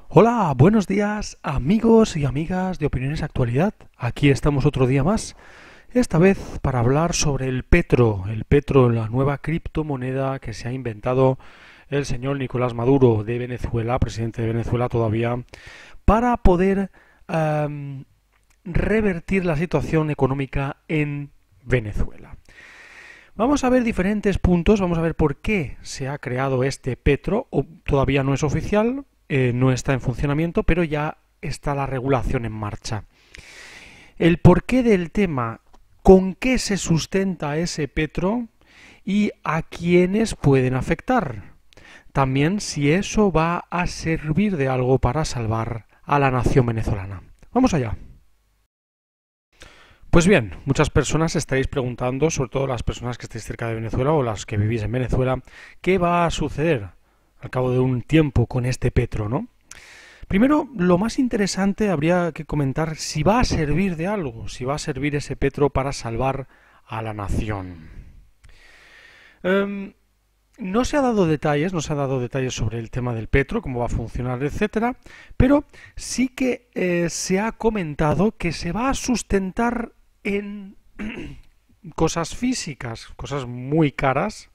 Hola, buenos días amigos y amigas de Opiniones Actualidad. Aquí estamos otro día más, esta vez para hablar sobre el Petro, la nueva criptomoneda que se ha inventado el señor Nicolás Maduro de Venezuela, presidente de Venezuela todavía, para poder revertir la situación económica en Venezuela. Vamos a ver diferentes puntos, vamos a ver por qué se ha creado este Petro, todavía no es oficial, no está en funcionamiento, pero ya está la regulación en marcha. El porqué del tema, con qué se sustenta ese Petro y a quiénes pueden afectar. También si eso va a servir de algo para salvar a la nación venezolana. Vamos allá. Pues bien, muchas personas estaréis preguntando, sobre todo las personas que estéis cerca de Venezuela o las que vivís en Venezuela, ¿qué va a suceder al cabo de un tiempo con este Petro, ¿no? Primero, lo más interesante habría que comentar si va a servir de algo, si va a servir ese Petro para salvar a la nación. No se ha dado detalles, no se ha dado detalles sobre el tema del Petro, cómo va a funcionar, etcétera, pero sí que se ha comentado que se va a sustentar en cosas físicas, cosas muy caras,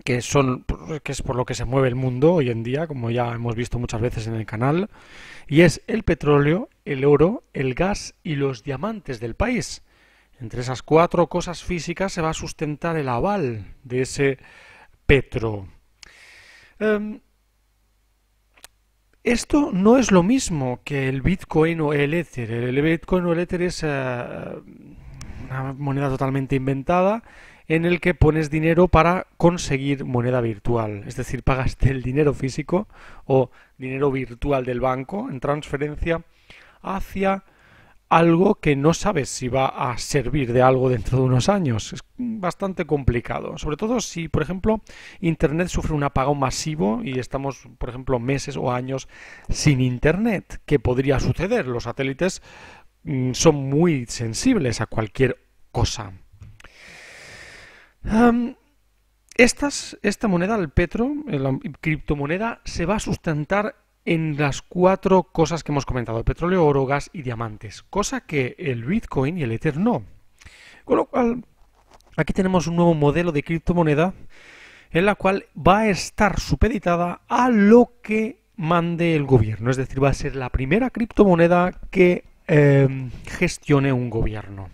que es por lo que se mueve el mundo hoy en día, como ya hemos visto muchas veces en el canal, y es el petróleo, el oro, el gas y los diamantes del país. Entre esas cuatro cosas físicas se va a sustentar el aval de ese Petro. Esto no es lo mismo que el Bitcoin o el Ether. El Bitcoin o el Ether es una moneda totalmente inventada en el que pones dinero para conseguir moneda virtual. Es decir, pagas el dinero físico o dinero virtual del banco en transferencia hacia algo que no sabes si va a servir de algo dentro de unos años. Es bastante complicado, sobre todo si, por ejemplo, Internet sufre un apagón masivo y estamos, por ejemplo, meses o años sin Internet. ¿Qué podría suceder? Los satélites son muy sensibles a cualquier cosa. Esta moneda, el Petro, la criptomoneda, se va a sustentar en las cuatro cosas que hemos comentado: petróleo, oro, gas y diamantes, cosa que el Bitcoin y el Ether no. Con lo cual, aquí tenemos un nuevo modelo de criptomoneda en la cual va a estar supeditada a lo que mande el gobierno, es decir, va a ser la primera criptomoneda que gestione un gobierno.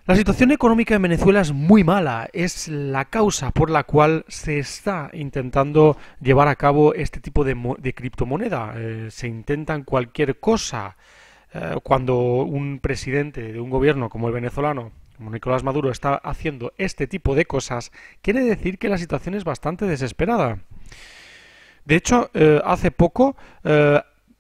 La situación económica en Venezuela es muy mala, es la causa por la cual se está intentando llevar a cabo este tipo de criptomoneda. Se intentan cualquier cosa. Cuando un presidente de un gobierno como el venezolano, como Nicolás Maduro, está haciendo este tipo de cosas, quiere decir que la situación es bastante desesperada. De hecho, hace poco,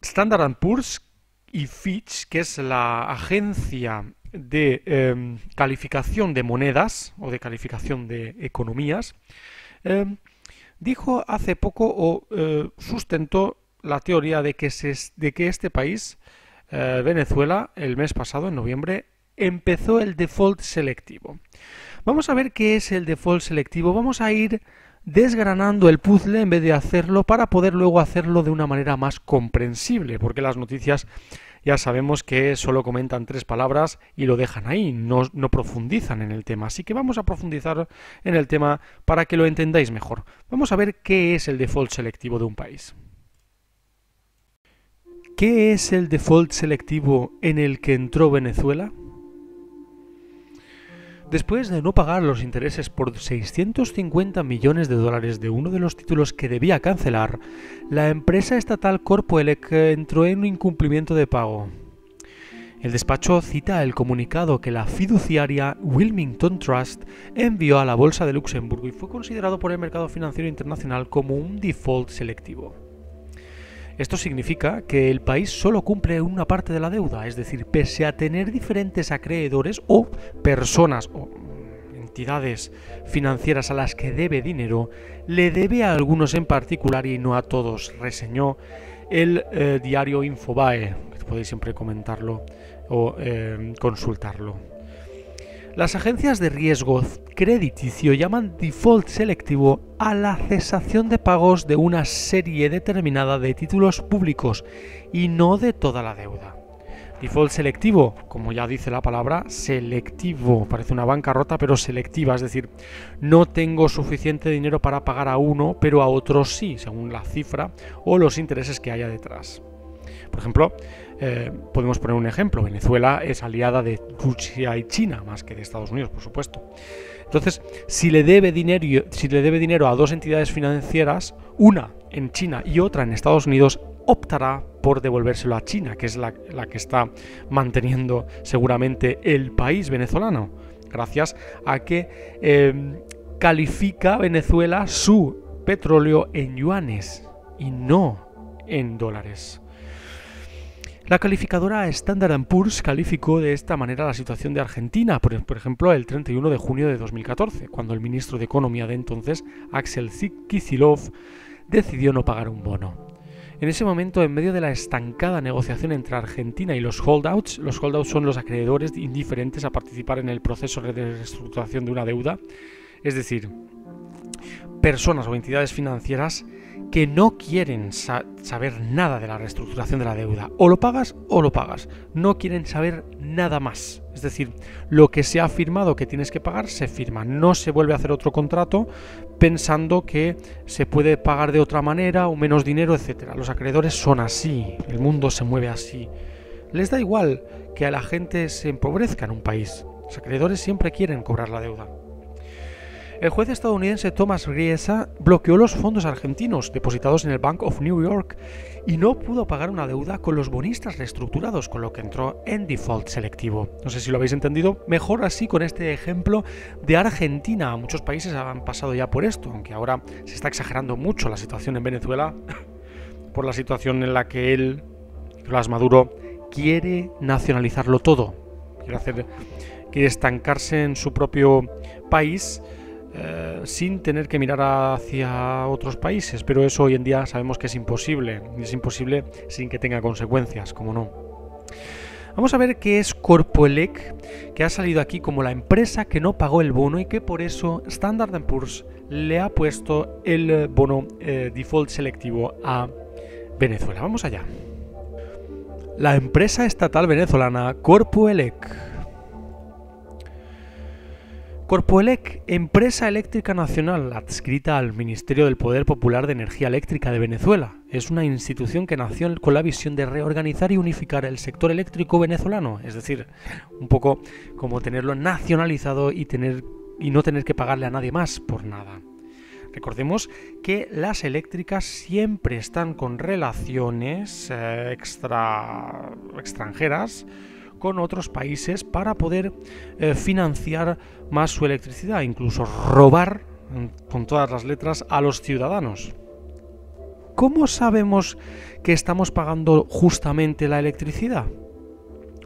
Standard Poor's y Fitch, que es la agencia de calificación de monedas o de calificación de economías, dijo hace poco o sustentó la teoría de que este país, Venezuela, el mes pasado, en noviembre, empezó el default selectivo. Vamos a ver qué es el default selectivo. Vamos a ir desgranando el puzzle en vez de hacerlo para poder luego hacerlo de una manera más comprensible, porque las noticias ya sabemos que solo comentan tres palabras y lo dejan ahí, no profundizan en el tema. Así que vamos a profundizar en el tema para que lo entendáis mejor. Vamos a ver qué es el default selectivo de un país. ¿Qué es el default selectivo en el que entró Venezuela? Después de no pagar los intereses por 650 millones de dólares de uno de los títulos que debía cancelar, la empresa estatal Corpoelec entró en un incumplimiento de pago. El despacho cita el comunicado que la fiduciaria Wilmington Trust envió a la Bolsa de Luxemburgo y fue considerado por el mercado financiero internacional como un default selectivo. Esto significa que el país solo cumple una parte de la deuda, es decir, pese a tener diferentes acreedores o personas o entidades financieras a las que debe dinero, le debe a algunos en particular y no a todos, reseñó el diario Infobae, que podéis siempre comentarlo o consultarlo. Las agencias de riesgo crediticio llaman default selectivo a la cesación de pagos de una serie determinada de títulos públicos y no de toda la deuda. Default selectivo, como ya dice la palabra, selectivo, parece una bancarrota pero selectiva, es decir, no tengo suficiente dinero para pagar a uno, pero a otros sí, según la cifra o los intereses que haya detrás. Por ejemplo, podemos poner un ejemplo. Venezuela es aliada de Rusia y China, más que de Estados Unidos, por supuesto. Entonces, si le debe dinero a dos entidades financieras, una en China y otra en Estados Unidos, optará por devolvérselo a China, que es la que está manteniendo seguramente el país venezolano, gracias a que califica Venezuela su petróleo en yuanes y no en dólares. La calificadora Standard & Poor's calificó de esta manera la situación de Argentina, por ejemplo, el 31 de junio de 2014, cuando el ministro de Economía de entonces, Axel Kicillof, decidió no pagar un bono. En ese momento, en medio de la estancada negociación entre Argentina y los holdouts son los acreedores indiferentes a participar en el proceso de reestructuración de una deuda, es decir, personas o entidades financieras que no quieren saber nada de la reestructuración de la deuda. O lo pagas, no quieren saber nada más. Es decir, lo que se ha firmado que tienes que pagar, se firma. No se vuelve a hacer otro contrato pensando que se puede pagar de otra manera o menos dinero, etc. Los acreedores son así, el mundo se mueve así. Les da igual que a la gente se empobrezca en un país. Los acreedores siempre quieren cobrar la deuda. El juez estadounidense Thomas Griesa bloqueó los fondos argentinos depositados en el Bank of New York y no pudo pagar una deuda con los bonistas reestructurados, con lo que entró en default selectivo. No sé si lo habéis entendido, mejor así con este ejemplo de Argentina. Muchos países han pasado ya por esto, aunque ahora se está exagerando mucho la situación en Venezuela por la situación en la que Nicolás Maduro, quiere nacionalizarlo todo. Quiere estancarse en su propio país sin tener que mirar hacia otros países, pero eso hoy en día sabemos que es imposible, y es imposible sin que tenga consecuencias, como no. Vamos a ver qué es Corpoelec, que ha salido aquí como la empresa que no pagó el bono y que por eso Standard & Poor's le ha puesto el bono default selectivo a Venezuela. Vamos allá. La empresa estatal venezolana Corpoelec. Corpoelec, empresa eléctrica nacional adscrita al Ministerio del Poder Popular de Energía Eléctrica de Venezuela, es una institución que nació con la visión de reorganizar y unificar el sector eléctrico venezolano, es decir, un poco como tenerlo nacionalizado y no tener que pagarle a nadie más por nada. Recordemos que las eléctricas siempre están con relaciones extranjeras con otros países para poder financiar más su electricidad, incluso robar con todas las letras a los ciudadanos. ¿Cómo sabemos que estamos pagando justamente la electricidad?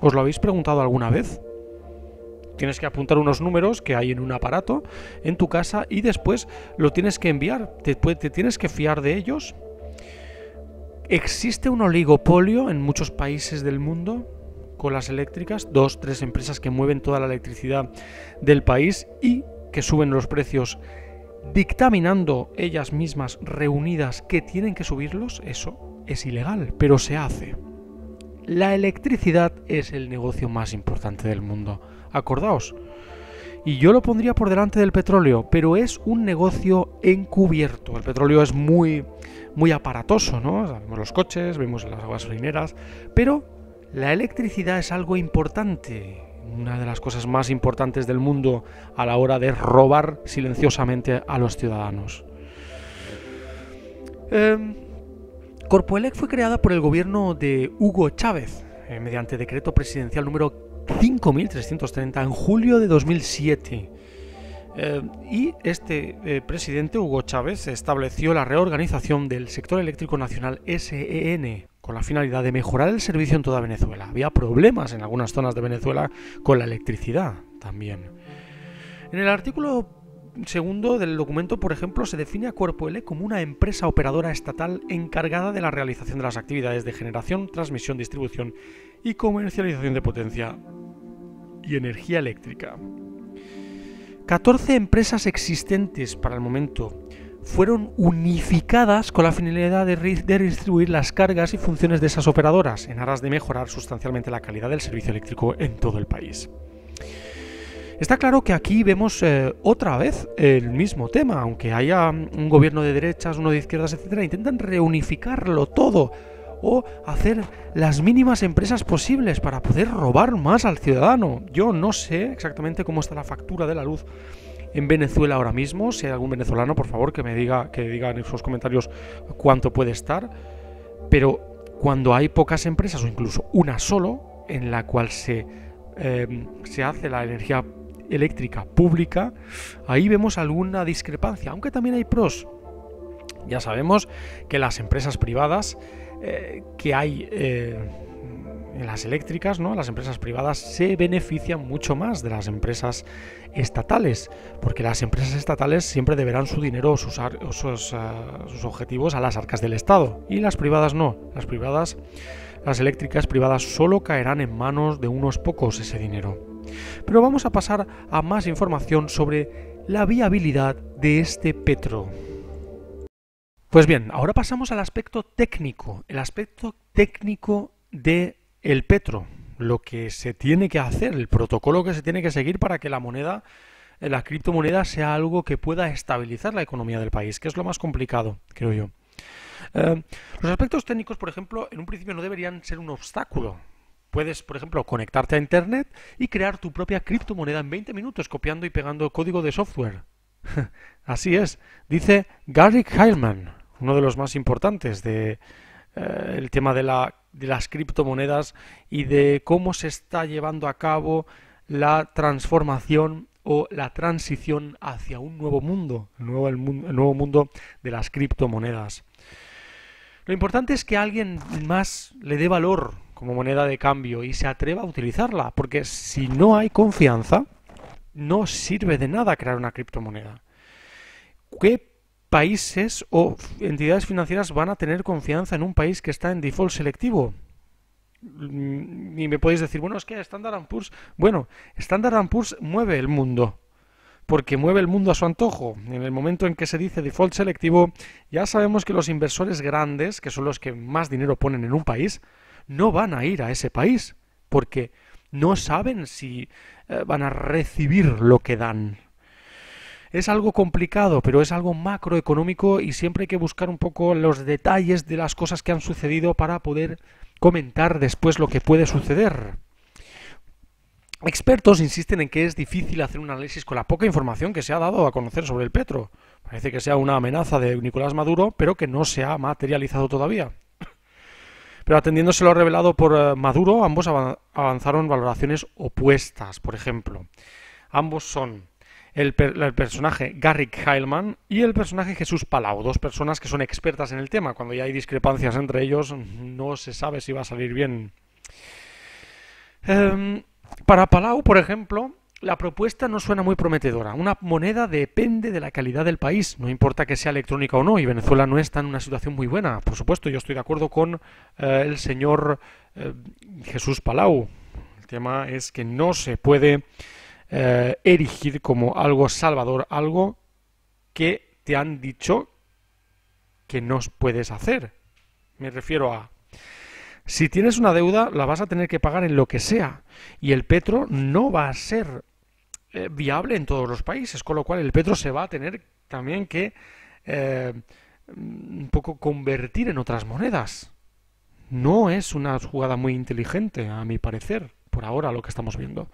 ¿Os lo habéis preguntado alguna vez? Tienes que apuntar unos números que hay en un aparato en tu casa y después lo tienes que enviar. ¿Te tienes que fiar de ellos? ¿Existe un oligopolio en muchos países del mundo con las eléctricas? 2, 3 empresas que mueven toda la electricidad del país y que suben los precios dictaminando ellas mismas reunidas que tienen que subirlos. Eso es ilegal, pero se hace. La electricidad es el negocio más importante del mundo. Acordaos. Y yo lo pondría por delante del petróleo, pero es un negocio encubierto. El petróleo es muy aparatoso, ¿no? Vemos los coches, vemos las gasolineras, pero la electricidad es algo importante, una de las cosas más importantes del mundo a la hora de robar silenciosamente a los ciudadanos. Corpoelec fue creada por el gobierno de Hugo Chávez mediante decreto presidencial número 5.330 en julio de 2007. Y este presidente, Hugo Chávez, estableció la reorganización del sector eléctrico nacional SEN con la finalidad de mejorar el servicio en toda Venezuela. Había problemas en algunas zonas de Venezuela con la electricidad también. En el artículo segundo del documento, por ejemplo, se define a Corpoelec como una empresa operadora estatal encargada de la realización de las actividades de generación, transmisión, distribución y comercialización de potencia y energía eléctrica. 14 empresas existentes para el momento fueron unificadas con la finalidad de redistribuir las cargas y funciones de esas operadoras en aras de mejorar sustancialmente la calidad del servicio eléctrico en todo el país. Está claro que aquí vemos otra vez el mismo tema, aunque haya un gobierno de derechas, uno de izquierdas, etcétera, intentan reunificarlo todo o hacer las mínimas empresas posibles para poder robar más al ciudadano. Yo no sé exactamente cómo está la factura de la luz en Venezuela ahora mismo. Si hay algún venezolano, por favor, que diga en sus comentarios cuánto puede estar. Pero cuando hay pocas empresas o incluso una solo en la cual se hace la energía eléctrica pública, ahí vemos alguna discrepancia, aunque también hay pros. Ya sabemos que las empresas privadas que hay en las eléctricas, ¿no? Las empresas privadas se benefician mucho más de las empresas estatales, porque las empresas estatales siempre deberán su dinero o sus objetivos a las arcas del Estado, y las privadas no. Las eléctricas privadas solo caerán en manos de unos pocos ese dinero. Pero vamos a pasar a más información sobre la viabilidad de este petro. Pues bien, ahora pasamos al aspecto técnico, el aspecto técnico de el petro, lo que se tiene que hacer, el protocolo que se tiene que seguir para que la criptomoneda sea algo que pueda estabilizar la economía del país, que es lo más complicado, creo yo. Los aspectos técnicos, por ejemplo, en un principio no deberían ser un obstáculo. Puedes, por ejemplo, conectarte a Internet y crear tu propia criptomoneda en 20 minutos copiando y pegando código de software. Así es, dice Gary Heilman, uno de los más importantes de el tema de las criptomonedas y de cómo se está llevando a cabo la transformación o la transición hacia un nuevo mundo, el nuevo mundo de las criptomonedas. Lo importante es que alguien más le dé valor como moneda de cambio y se atreva a utilizarla, porque si no hay confianza, no sirve de nada crear una criptomoneda. ¿Qué países o entidades financieras van a tener confianza en un país que está en default selectivo? Y me podéis decir, bueno, es que Standard & Poor's... Bueno, Standard & Poor's mueve el mundo, porque mueve el mundo a su antojo. En el momento en que se dice default selectivo, ya sabemos que los inversores grandes, que son los que más dinero ponen en un país, no van a ir a ese país, porque no saben si van a recibir lo que dan. Es algo complicado, pero es algo macroeconómico y siempre hay que buscar un poco los detalles de las cosas que han sucedido para poder comentar después lo que puede suceder. Expertos insisten en que es difícil hacer un análisis con la poca información que se ha dado a conocer sobre el petro. Parece que sea una amenaza de Nicolás Maduro, pero que no se ha materializado todavía. Pero atendiéndose lo revelado por Maduro, ambos avanzaron valoraciones opuestas. Por ejemplo, ambos son el personaje Gary Heilman y el personaje Jesús Palau, dos personas que son expertas en el tema. Cuando ya hay discrepancias entre ellos, no se sabe si va a salir bien. Para Palau, por ejemplo, la propuesta no suena muy prometedora. Una moneda depende de la calidad del país, no importa que sea electrónica o no, y Venezuela no está en una situación muy buena. Por supuesto, yo estoy de acuerdo con el señor Jesús Palau. El tema es que no se puede erigir como algo salvador, algo que te han dicho que no puedes hacer. Me refiero a, si tienes una deuda, la vas a tener que pagar en lo que sea, y el petro no va a ser viable en todos los países, con lo cual el petro se va a tener también que un poco convertir en otras monedas. No es una jugada muy inteligente, a mi parecer, por ahora lo que estamos viendo.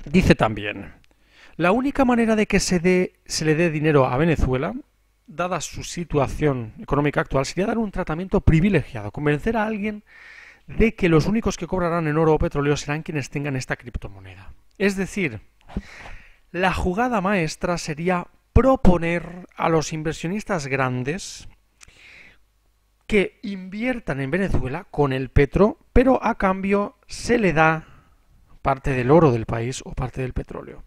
Dice también, la única manera de que se le dé dinero a Venezuela, dada su situación económica actual, sería dar un tratamiento privilegiado, convencer a alguien de que los únicos que cobrarán en oro o petróleo serán quienes tengan esta criptomoneda. Es decir, la jugada maestra sería proponer a los inversionistas grandes que inviertan en Venezuela con el petro, pero a cambio se le da parte del oro del país o parte del petróleo.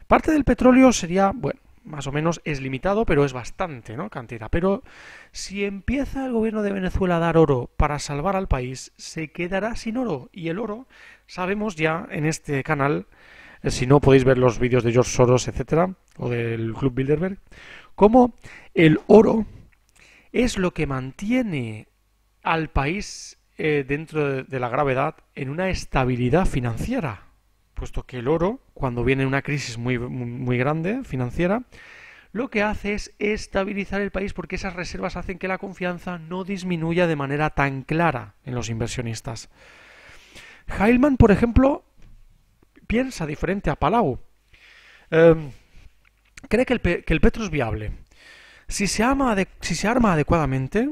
Parte del petróleo sería, bueno, más o menos es limitado, pero es bastante, ¿no? Cantidad. Pero si empieza el gobierno de Venezuela a dar oro para salvar al país, se quedará sin oro. Y el oro, sabemos ya en este canal, si no podéis ver los vídeos de George Soros, etcétera, o del Club Bilderberg, cómo el oro es lo que mantiene al país dentro de la gravedad en una estabilidad financiera, puesto que el oro, cuando viene una crisis muy grande financiera, lo que hace es estabilizar el país porque esas reservas hacen que la confianza no disminuya de manera tan clara en los inversionistas. Heilman, por ejemplo, piensa diferente a Palau. Cree que el petro es viable. Si se arma adecuadamente,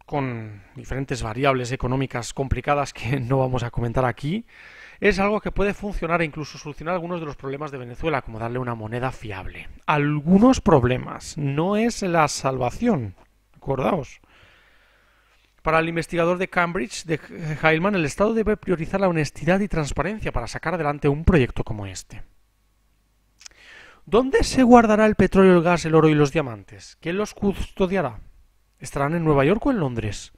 con diferentes variables económicas complicadas que no vamos a comentar aquí, es algo que puede funcionar e incluso solucionar algunos de los problemas de Venezuela, como darle una moneda fiable. Algunos problemas, no es la salvación, acordaos. Para el investigador de Cambridge, de Heilman, el Estado debe priorizar la honestidad y transparencia para sacar adelante un proyecto como este. ¿Dónde se guardará el petróleo, el gas, el oro y los diamantes? ¿Quién los custodiará? ¿Estarán en Nueva York o en Londres?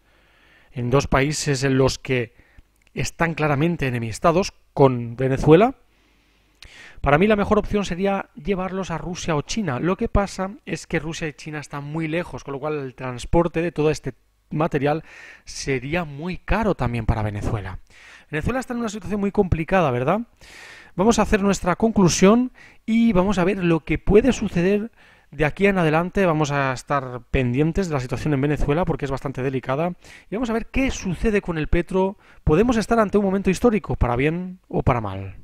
En dos países en los que están claramente enemistados con Venezuela. Para mí la mejor opción sería llevarlos a Rusia o China. Lo que pasa es que Rusia y China están muy lejos, con lo cual el transporte de todo este material sería muy caro también para Venezuela. Venezuela está en una situación muy complicada, ¿verdad? Vamos a hacer nuestra conclusión y vamos a ver lo que puede suceder de aquí en adelante. Vamos a estar pendientes de la situación en Venezuela porque es bastante delicada y vamos a ver qué sucede con el petro. Podemos estar ante un momento histórico, para bien o para mal.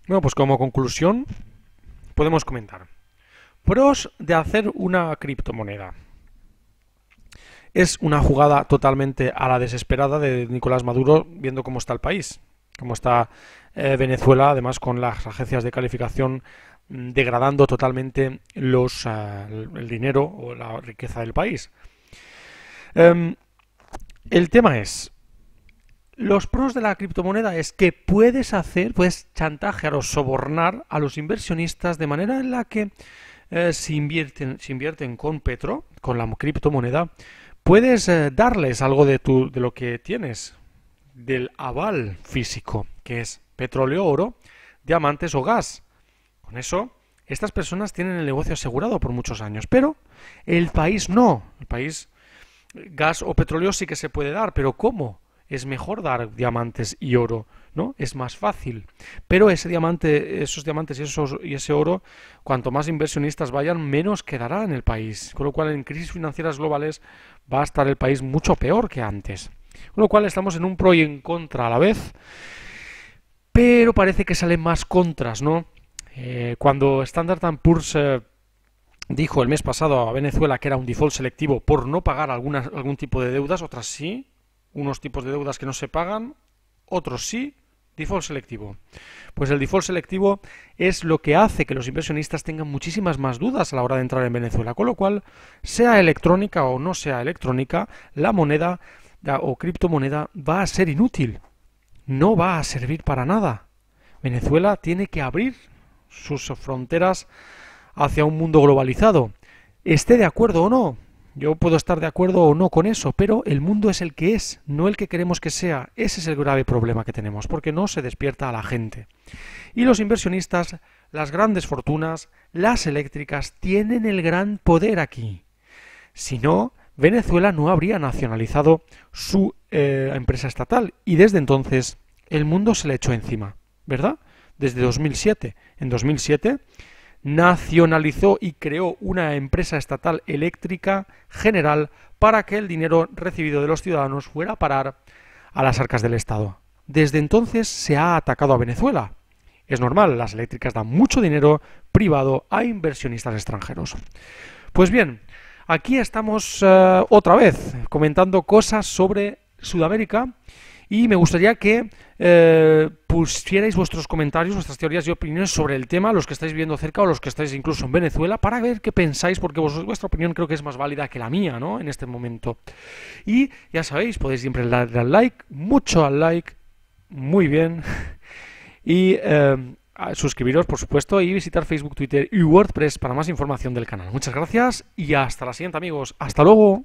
Bueno, pues como conclusión podemos comentar pros de hacer una criptomoneda. Es una jugada totalmente a la desesperada de Nicolás Maduro, viendo cómo está el país, cómo está Venezuela, además con las agencias de calificación degradando totalmente el dinero o la riqueza del país. El tema es, los pros de la criptomoneda es que puedes chantajear o sobornar a los inversionistas de manera en la que si invierten con Petro, con la criptomoneda, puedes darles algo de lo que tienes, del aval físico, que es petróleo, oro, diamantes o gas. Con eso, estas personas tienen el negocio asegurado por muchos años, pero el país no. El país, gas o petróleo sí que se puede dar, pero ¿cómo? Es mejor dar diamantes y oro, ¿no? Es más fácil. Pero esos diamantes y ese oro, cuanto más inversionistas vayan, menos quedará en el país. Con lo cual, en crisis financieras globales va a estar el país mucho peor que antes. Con lo cual, estamos en un pro y en contra a la vez. Pero parece que salen más contras, ¿no? Cuando Standard & Poor's dijo el mes pasado a Venezuela que era un default selectivo por no pagar algún tipo de deudas, otras sí, unos tipos de deudas que no se pagan, otros sí, default selectivo. Pues el default selectivo es lo que hace que los inversionistas tengan muchísimas más dudas a la hora de entrar en Venezuela, con lo cual, sea electrónica o no sea electrónica, la moneda o criptomoneda va a ser inútil, no va a servir para nada. Venezuela tiene que abrir sus fronteras hacia un mundo globalizado. Esté de acuerdo o no, yo puedo estar de acuerdo o no con eso, pero el mundo es el que es, no el que queremos que sea. Ese es el grave problema que tenemos, porque no se despierta a la gente. Y los inversionistas, las grandes fortunas, las eléctricas, tienen el gran poder aquí. Si no, Venezuela no habría nacionalizado su empresa estatal y desde entonces el mundo se le echó encima, ¿verdad? Desde 2007. En 2007 nacionalizó y creó una empresa estatal eléctrica general para que el dinero recibido de los ciudadanos fuera a parar a las arcas del Estado. Desde entonces se ha atacado a Venezuela. Es normal, las eléctricas dan mucho dinero privado a inversionistas extranjeros. Pues bien, aquí estamos otra vez comentando cosas sobre Sudamérica y me gustaría que pusierais vuestros comentarios, vuestras teorías y opiniones sobre el tema, los que estáis viendo cerca o los que estáis incluso en Venezuela, para ver qué pensáis, porque vuestra opinión creo que es más válida que la mía, ¿no? En este momento. Y ya sabéis, podéis siempre darle al like, mucho al like, muy bien, y suscribiros, por supuesto, y visitar Facebook, Twitter y WordPress para más información del canal. Muchas gracias y hasta la siguiente, amigos. ¡Hasta luego!